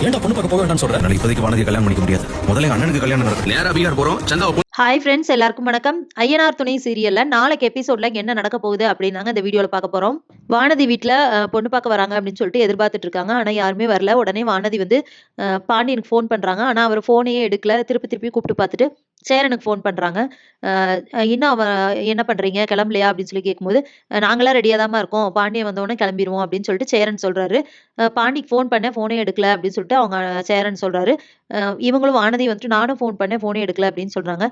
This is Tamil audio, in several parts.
ஏன்டா பொண்ணு பார்க்க போக வேண்டாம்னு சொல்றேன். இப்போதைக்கு வானதி கல்யாணம் பண்ணிக்க முடியாது. முதல்ல அண்ணனுக்கு கல்யாணம் நடக்கும். நேரா பீகார் போறோம். சந்தாவை ஹாய் ஃப்ரெண்ட்ஸ், எல்லாருக்கும் வணக்கம். ஐயனார் துணை சீரியல்ல நாளைக்கு எபிசோட்ல என்ன நடக்க போகுது அப்படின்னாங்க இந்த வீடியோல பார்க்க போறோம். வானதி வீட்ல பொண்ணு பார்க்க வராங்க அப்படின்னு சொல்லிட்டு எதிர்பார்த்துட்டு இருக்காங்க. ஆனா யாருமே வரல. உடனே வானதி வந்து பாண்டியனுக்கு ஃபோன் பண்றாங்க. ஆனா அவர் ஃபோனையே எடுக்கல. திருப்பி திருப்பி கூப்பிட்டு பார்த்துட்டு சேரனுக்கு ஃபோன் பண்றாங்க. இன்னும் அவன் என்ன பண்றீங்க, கிளம்பலையா அப்படின்னு சொல்லி கேட்கும்போது, நாங்களாம் ரெடியா தாம்மா இருக்கோம், பாண்டியன் வந்தோடனே கிளம்பிடுவோம் அப்படின்னு சொல்லிட்டு சேரன் சொல்றாரு. பாண்டிக்கு ஃபோன் பண்ணேன், ஃபோனே எடுக்கல அப்படின்னு சொல்லிட்டு அவங்க சேரன் சொல்றாரு. இவங்களும் வானதி வந்துட்டு நானும் ஃபோன் பண்ணேன், ஃபோனே எடுக்கல அப்படின்னு சொல்றாங்க.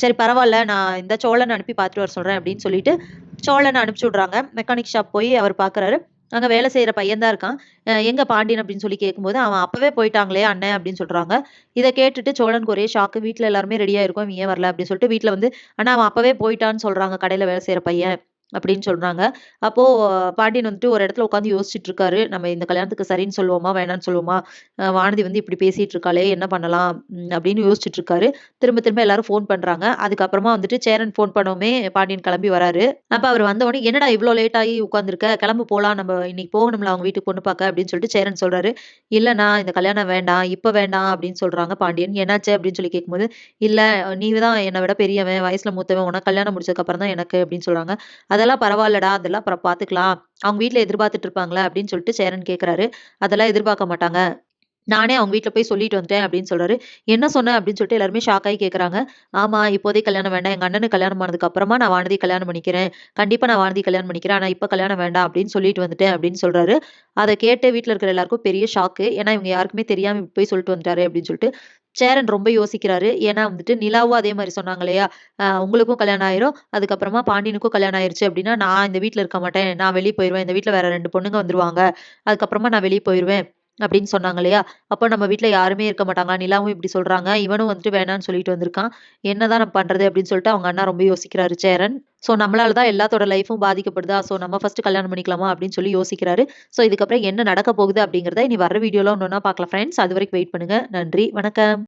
சரி பரவாயில்ல, நான் இந்த சோழனை அனுப்பி பார்த்துட்டு வர சொல்றேன் அப்படின்னு சொல்லிட்டு சோழனை அனுப்பிச்சு விடுறாங்க. மெக்கானிக் ஷாப் போய் அவர் பார்க்குறாரு. அங்க வேலை செய்யற பையன் தான் இருக்கான். எங்க பாண்டியன் அப்படின்னு சொல்லி கேட்கும்போது, அவன் அப்பவே போயிட்டாங்களே அண்ணன் அப்படின்னு சொல்றாங்க. இத கேட்டுட்டு சோழனுக்கு ஒரே ஷாக்கு. வீட்ல எல்லாருமே ரெடியா இருக்கோம், இவன் ஏன் வரல அப்படின்னு சொல்லிட்டு வீட்ல வந்து, ஆனா அவன் அப்பவே போயிட்டான்னு சொல்றாங்க, கடையில வேலை செய்யற பையன் அப்படின்னு சொல்றாங்க. அப்போ பாண்டியன் வந்துட்டு ஒரு இடத்துல உட்காந்து யோசிச்சுட்டு இருக்காரு. நம்ம இந்த கல்யாணத்துக்கு சரின்னு சொல்லுவோமா, வேணான்னு சொல்லுவோமா? வானதி வந்து இப்படி பேசிட்டு இருக்காளே, என்ன பண்ணலாம்? அப்படின்னு யோசிச்சுட்டு இருக்காரு. திரும்ப திரும்ப எல்லாரும் ஃபோன் பண்றாங்க. அதுக்கப்புறமா வந்துட்டு சேரன் ஃபோன் பண்ணவுமே பாண்டியன் கிளம்பி வராரு. அப்ப அவர் வந்தவுடனே, "என்னடா இவ்ளோ லேட் ஆகி உட்கார்ந்திருக்க? கிளம்பு போலாம். நம்ம இன்னைக்கு போகணும்ல அவங்க வீட்டுக்கு பொண்ணு பார்க்க" அப்படின்னு சொல்லிட்டு சேரன் சொல்றாரு. "இல்லண்ணா, இந்த கல்யாணம் வேண்டாம். இப்ப வேண்டாம்" அப்படின்னு சொல்றாங்க பாண்டியன். "என்னாச்சு?" அப்படின்னு சொல்லி கேட்கும்போது, "இல்ல, நீ தான் என்ன விட பெரியவன், வயசுல மூத்தவன். உனக்கு கல்யாணம் முடிச்சதுக்கு அப்புறம் தான் எனக்கு" அப்படின்னு சொல்றாங்க. "அதெல்லாம் பரவாயில்லடா. அதெல்லாம் அப்புறம் பார்த்துக்கலாம். அவங்க வீட்ல எதிர்பார்த்துட்டு இருப்பாங்களா?" அப்படின்னு சொல்லிட்டு சேரன் கேட்கறாரு. "அதெல்லாம் எதிர்பார்க்க மாட்டாங்க. நானே அவங்க வீட்ல போய் சொல்லிட்டு வந்துட்டேன்" அப்படின்னு சொல்றாரு. "என்ன சொன்ன?" அப்படின்னு சொல்லிட்டு எல்லாருமே ஷாக் ஆயி கேட்கறாங்க. "ஆமா, இப்போதைக்கு கல்யாணம் வேண்டாம். எங்க அண்ணனுக்கு கல்யாணம் ஆனதுக்கு அப்புறமா நான் வானதிய கல்யாணம் பண்ணிக்கிறேன். கண்டிப்பா நான் வானதிய கல்யாணம் பண்ணிக்கிறேன். ஆனா இப்ப கல்யாணம் வேண்டாம் அப்படின்னு சொல்லிட்டு வந்துட்டேன்" அப்படின்னு சொல்றாரு. அத கேட்டு வீட்ல இருக்கிற எல்லாருக்கும் பெரிய ஷாக்கு. ஏன்னா இவங்க யாருக்குமே தெரியாம இப்படி போய் சொல்லிட்டு வந்துட்டாரே அப்படின்னு சொல்லிட்டு. சேரன் ரொம்ப யோசிக்கிறாரு. ஏன்னா வந்துட்டு நிலாவும் அதே மாரி சொன்னாங்க இல்லையா? உங்களுக்கும் கல்யாணம் ஆயிரும். அதுக்கப்புறமா பாண்டியனுக்கும் கல்யாணம் ஆயிருச்சு அப்படின்னா, நான் இந்த வீட்ல இருக்க மாட்டேன். நான் வெளிய போயிருவேன். இந்த வீட்ல வேற 2 பொண்ணுங்க வந்துருவாங்க. அதுக்கப்புறமா நான் வெளிய போயிருவேன் அப்படின்னு சொன்னாங்க இல்லையா? அப்போ நம்ம வீட்ல யாருமே இருக்க மாட்டாங்களா? நிலாவும் இப்படி சொல்றாங்க. இவனும் வந்துட்டு வேணான்னு சொல்லிட்டு வந்திருக்கான். என்னதான் நம்ம பண்றது அப்படின்னு சொல்லிட்டு அவங்க அண்ணா ரொம்ப யோசிக்கிறாரு சேரன். ஸோ நம்மளால தான் எல்லாத்தோட லைஃப்பும் பாதிக்கப்படுதா? ஸோ நம்ம ஃபர்ஸ்ட் கல்யாணம் பண்ணிக்கலாமா? அப்படின்னு சொல்லி யோசிக்கிறாரு. ஸோ இதுக்கப்புறம் என்ன நடக்க போகுது அப்படிங்கிறத இனி வர்ற வீடியோல ஒண்ணு ஒண்ணா பார்க்கலாம் ஃப்ரெண்ட்ஸ். அதுவரைக்கும் வெயிட் பண்ணுங்க. நன்றி, வணக்கம்.